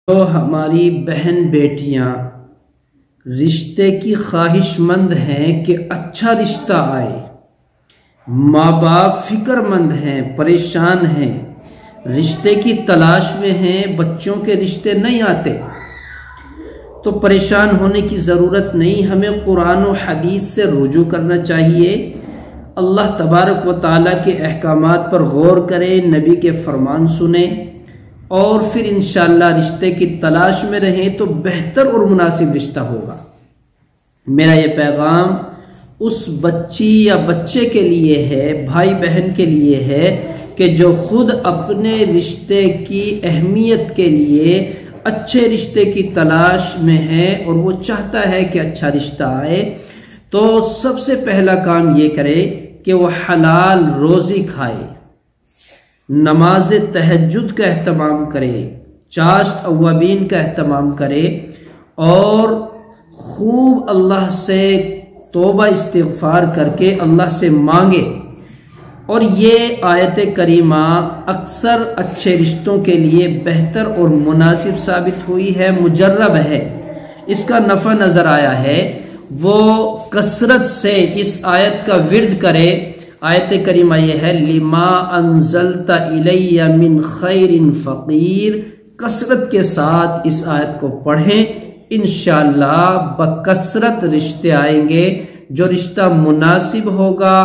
تو ہماری بہن بیٹیاں رشتے کی خواہش مند ہیں کہ اچھا رشتہ آئے، ماں باپ فکر مند ہیں، پریشان ہیں، رشتے کی تلاش میں ہیں، بچوں کے رشتے نہیں آتے، تو پریشان ہونے کی ضرورت نہیں۔ ہمیں قرآن و حدیث سے رجوع کرنا چاہیے، اللہ تبارک و تعالیٰ کے احکامات پر غور کریں، نبی کے فرمان سنیں، اور پھر انشاءاللہ رشتے کی تلاش میں رہیں تو بہتر اور مناسب رشتہ ہوگا۔ میرا یہ پیغام اس بچی یا بچے کے لیے ہے، بھائی بہن کے لیے ہے کہ جو خود اپنے رشتے کی اہمیت کے لیے اچھے رشتے کی تلاش میں ہے اور وہ چاہتا ہے کہ اچھا رشتہ آئے، تو سب سے پہلا کام یہ کرے کہ وہ حلال روزی کھائے، نماز تہجد کا اہتمام کرے، چاشت اوابین کا اہتمام کرے، اور خوب اللہ سے توبہ استغفار کر کے اللہ سے مانگے۔ اور یہ آیت کریمہ اکثر اچھے رشتوں کے لیے بہتر اور مناسب ثابت ہوئی ہے، مجرب ہے، اس کا نفع نظر آیا ہے۔ وہ کثرت سے اس آیت کا ورد کرے۔ آیت کریمہ یہ ہے لما انزلت الی من خیر فقیر، کثرت کے ساتھ اس آیت کو پڑھیں، انشاءاللہ بکثرت رشتے آئیں گے۔ جو رشتہ مناسب ہوگا،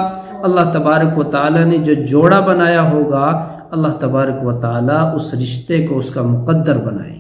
اللہ تبارک و تعالیٰ نے جو جوڑا بنایا ہوگا، اللہ تبارک و تعالیٰ اس رشتے کو اس کا مقدر بنائے۔